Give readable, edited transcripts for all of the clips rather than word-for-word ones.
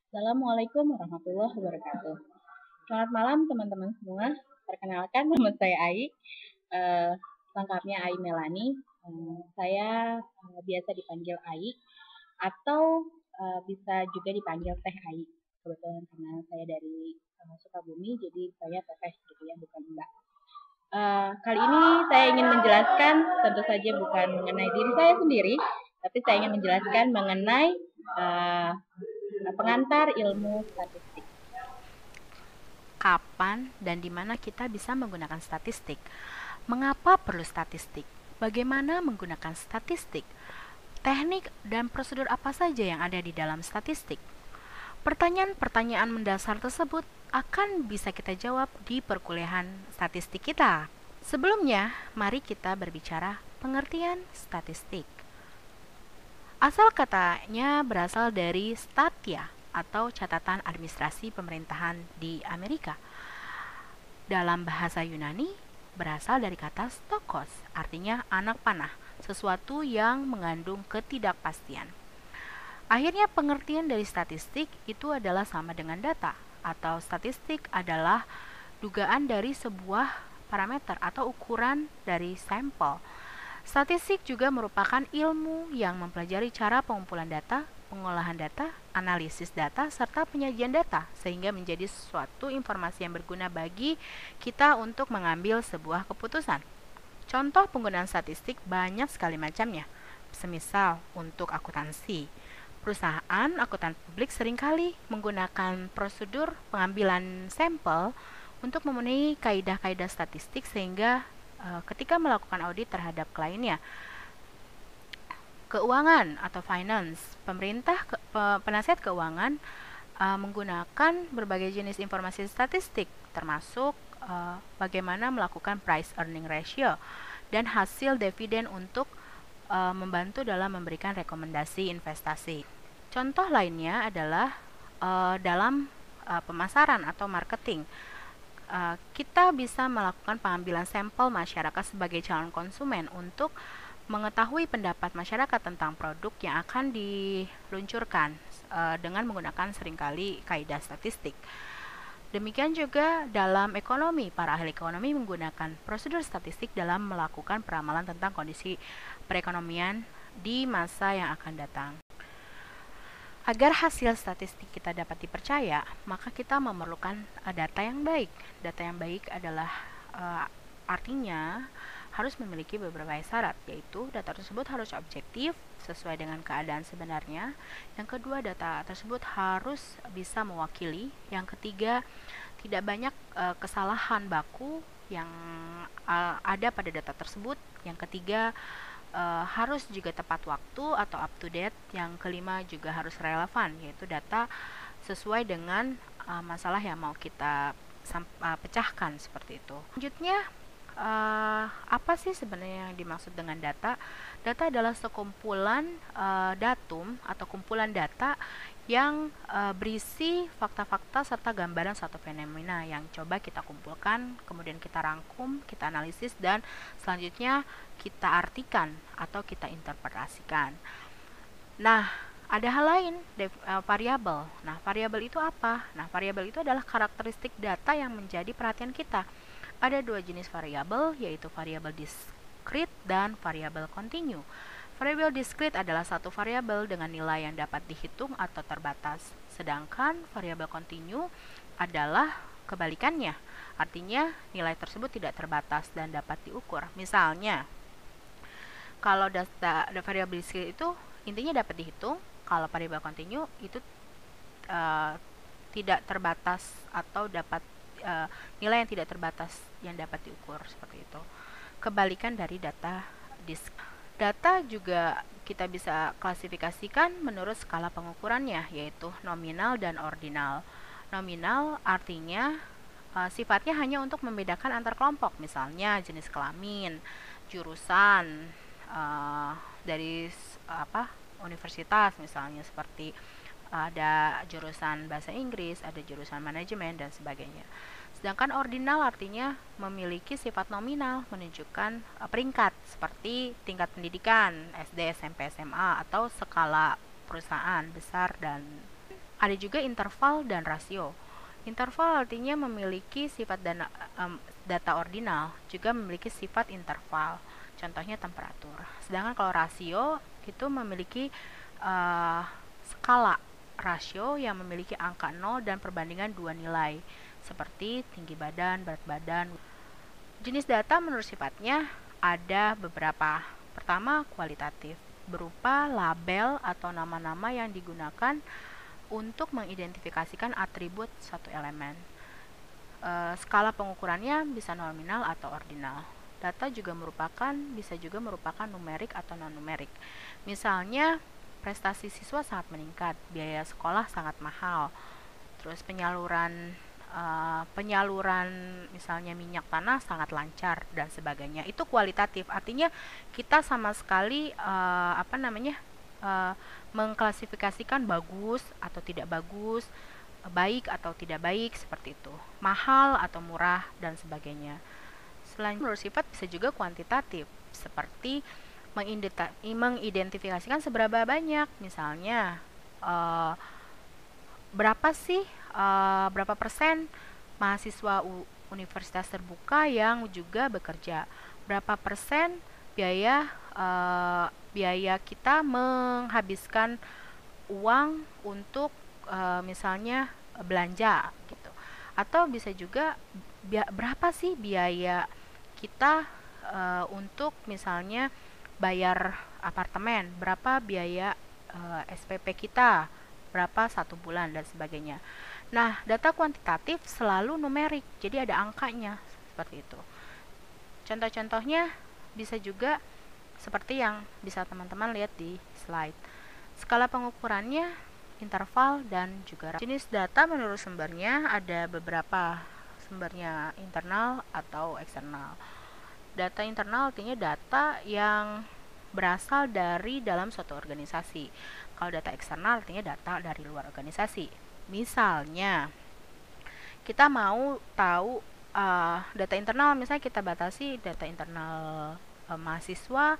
Assalamualaikum warahmatullahi wabarakatuh. Selamat malam teman-teman semua. Perkenalkan nama saya Ai. Eh, Lengkapnya Ai Melani. Saya biasa dipanggil Ai atau bisa juga dipanggil Teh Ai. Kebetulan karena saya dari Sukabumi, jadi saya Teteh gitu ya, bukan Mbak. Kali ini saya ingin menjelaskan, tentu saja bukan mengenai diri saya sendiri, tapi saya ingin menjelaskan mengenai uh, pengantar ilmu statistik. Kapan dan di mana kita bisa menggunakan statistik? Mengapa perlu statistik? Bagaimana menggunakan statistik? Teknik dan prosedur apa saja yang ada di dalam statistik? Pertanyaan-pertanyaan mendasar tersebut akan bisa kita jawab di perkuliahan statistik kita. Sebelumnya, mari kita berbicara pengertian statistik. Asal katanya berasal dari statia atau catatan administrasi pemerintahan di Amerika. Dalam bahasa Yunani, berasal dari kata stokos, artinya anak panah, sesuatu yang mengandung ketidakpastian. Akhirnya pengertian dari statistik itu adalah sama dengan data, atau statistik adalah dugaan dari sebuah parameter atau ukuran dari sampel. Statistik juga merupakan ilmu yang mempelajari cara pengumpulan data, pengolahan data, analisis data, serta penyajian data, sehingga menjadi suatu informasi yang berguna bagi kita untuk mengambil sebuah keputusan. Contoh penggunaan statistik banyak sekali macamnya. Semisal untuk akuntansi, perusahaan akuntan publik seringkali menggunakan prosedur pengambilan sampel untuk memenuhi kaidah-kaidah statistik sehingga ketika melakukan audit terhadap kliennya. Keuangan atau finance, penasihat keuangan menggunakan berbagai jenis informasi statistik termasuk bagaimana melakukan price earning ratio dan hasil dividen untuk membantu dalam memberikan rekomendasi investasi. Contoh lainnya adalah dalam pemasaran atau marketing. Kita bisa melakukan pengambilan sampel masyarakat sebagai calon konsumen untuk mengetahui pendapat masyarakat tentang produk yang akan diluncurkan dengan menggunakan seringkali kaidah statistik. Demikian juga dalam ekonomi, para ahli ekonomi menggunakan prosedur statistik dalam melakukan peramalan tentang kondisi perekonomian di masa yang akan datang. Agar hasil statistik kita dapat dipercaya, maka kita memerlukan data yang baik. Data yang baik adalah artinya harus memiliki beberapa syarat, yaitu data tersebut harus objektif, sesuai dengan keadaan sebenarnya. Yang kedua, data tersebut harus bisa mewakili. Yang ketiga, tidak banyak kesalahan baku yang ada pada data tersebut. Yang ketiga, harus juga tepat waktu atau up to date. Yang kelima juga harus relevan, yaitu data sesuai dengan masalah yang mau kita pecahkan seperti itu. Selanjutnya, apa sih sebenarnya yang dimaksud dengan data? Data adalah sekumpulan datum atau kumpulan data yang berisi fakta-fakta serta gambaran suatu fenomena yang coba kita kumpulkan, kemudian kita rangkum, kita analisis, dan selanjutnya kita artikan atau kita interpretasikan. Nah, ada hal lain, variabel. Nah, variabel itu apa? Nah, variabel itu adalah karakteristik data yang menjadi perhatian kita. Ada dua jenis variabel, yaitu variabel discrete dan variabel continue. Variabel discrete adalah satu variabel dengan nilai yang dapat dihitung atau terbatas, sedangkan variabel continue adalah kebalikannya. Artinya, nilai tersebut tidak terbatas dan dapat diukur. Misalnya, kalau data variabel discrete itu intinya dapat dihitung, kalau variabel continue itu tidak terbatas atau dapat nilai yang tidak terbatas yang dapat diukur, seperti itu. Kebalikan dari data discrete. Data juga kita bisa klasifikasikan menurut skala pengukurannya, yaitu nominal dan ordinal. Nominal artinya sifatnya hanya untuk membedakan antar kelompok, misalnya jenis kelamin, jurusan dari universitas, misalnya seperti ada jurusan bahasa Inggris, ada jurusan manajemen, dan sebagainya. Sedangkan ordinal artinya memiliki sifat nominal, menunjukkan peringkat seperti tingkat pendidikan SD, SMP, SMA, atau skala perusahaan besar dan Ada juga interval dan rasio. Interval artinya memiliki sifat data ordinal, juga memiliki sifat interval. Contohnya temperatur. Sedangkan kalau rasio itu memiliki skala rasio yang memiliki angka 0 dan perbandingan dua nilai, seperti tinggi badan, berat badan. Jenis data menurut sifatnya ada beberapa. Pertama, kualitatif, berupa label atau nama-nama yang digunakan untuk mengidentifikasikan atribut suatu elemen. Skala pengukurannya bisa nominal atau ordinal. Data bisa juga merupakan numerik atau non-numerik. Misalnya, prestasi siswa sangat meningkat, biaya sekolah sangat mahal, terus penyaluran misalnya minyak tanah sangat lancar dan sebagainya. Itu kualitatif, artinya kita sama sekali mengklasifikasikan bagus atau tidak bagus, baik atau tidak baik, seperti itu, mahal atau murah dan sebagainya. Selain menurut sifat bisa juga kuantitatif, seperti mengidentifikasikan seberapa banyak, misalnya berapa persen mahasiswa universitas terbuka yang juga bekerja, berapa persen biaya kita menghabiskan uang untuk misalnya belanja gitu, atau bisa juga berapa sih biaya kita untuk misalnya bayar apartemen, berapa biaya SPP kita, berapa satu bulan dan sebagainya. Nah, data kuantitatif selalu numerik, jadi ada angkanya seperti itu. Contoh-contohnya bisa juga seperti yang bisa teman-teman lihat di slide. Skala pengukurannya interval dan juga jenis data menurut sumbernya ada beberapa, sumbernya internal atau eksternal. Data internal artinya data yang berasal dari dalam suatu organisasi. Kalau data eksternal artinya data dari luar organisasi. Misalnya, kita mau tahu data internal, misalnya kita batasi data internal mahasiswa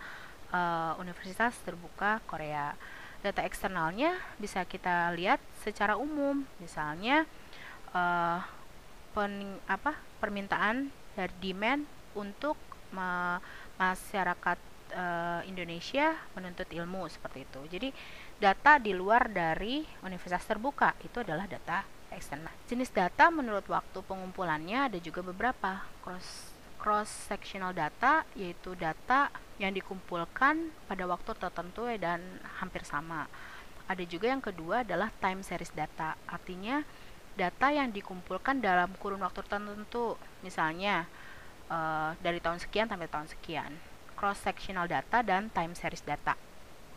Universitas Terbuka Korea. Data eksternalnya bisa kita lihat secara umum, misalnya permintaan dari demand untuk masyarakat Indonesia menuntut ilmu, seperti itu. Jadi data di luar dari universitas terbuka itu adalah data eksternal. Jenis data menurut waktu pengumpulannya ada juga beberapa. Cross sectional data, yaitu data yang dikumpulkan pada waktu tertentu dan hampir sama. Ada juga yang kedua adalah time series data, artinya data yang dikumpulkan dalam kurun waktu tertentu, misalnya dari tahun sekian sampai tahun sekian. Cross sectional data dan time series data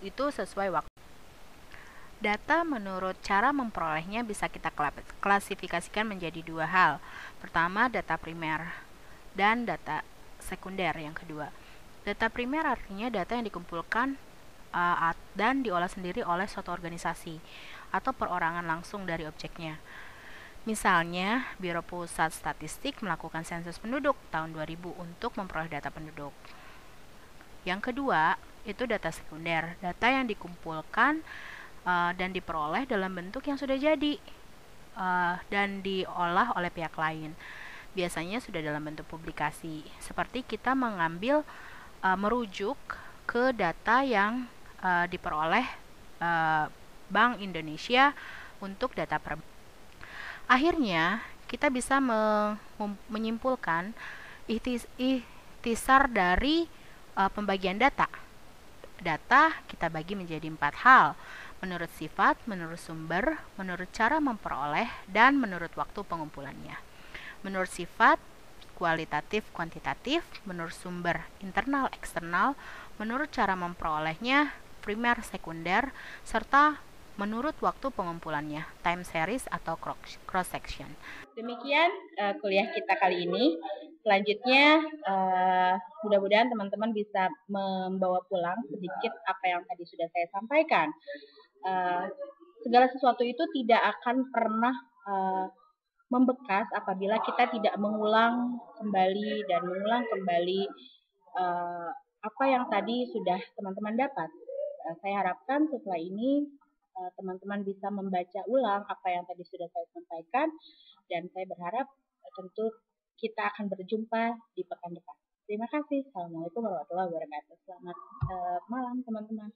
itu sesuai waktu. Data menurut cara memperolehnya bisa kita klasifikasikan menjadi dua hal. Pertama, data primer dan data sekunder yang kedua. Data primer artinya data yang dikumpulkan dan diolah sendiri oleh suatu organisasi atau perorangan langsung dari objeknya. Misalnya, Biro Pusat Statistik melakukan sensus penduduk tahun 2000 untuk memperoleh data penduduk. Yang kedua, itu data sekunder, data yang dikumpulkan dan diperoleh dalam bentuk yang sudah jadi dan diolah oleh pihak lain. Biasanya sudah dalam bentuk publikasi, seperti kita merujuk ke data yang diperoleh Bank Indonesia untuk data Akhirnya, kita bisa menyimpulkan ikhtisar dari pembagian data. Data kita bagi menjadi 4 hal, menurut sifat, menurut sumber, menurut cara memperoleh, dan menurut waktu pengumpulannya. Menurut sifat, kualitatif, kuantitatif, menurut sumber, internal, eksternal, menurut cara memperolehnya, primer, sekunder, serta menurut waktu pengumpulannya, time series atau cross section. Demikian kuliah kita kali ini. Selanjutnya, mudah-mudahan teman-teman bisa membawa pulang sedikit apa yang tadi sudah saya sampaikan. Segala sesuatu itu tidak akan pernah membekas apabila kita tidak mengulang kembali apa yang tadi sudah teman-teman dapat. Saya harapkan setelah ini teman-teman bisa membaca ulang apa yang tadi sudah saya sampaikan, dan saya berharap tentu kita akan berjumpa di pekan depan. Terima kasih. Assalamualaikum warahmatullahi wabarakatuh. Selamat malam teman-teman.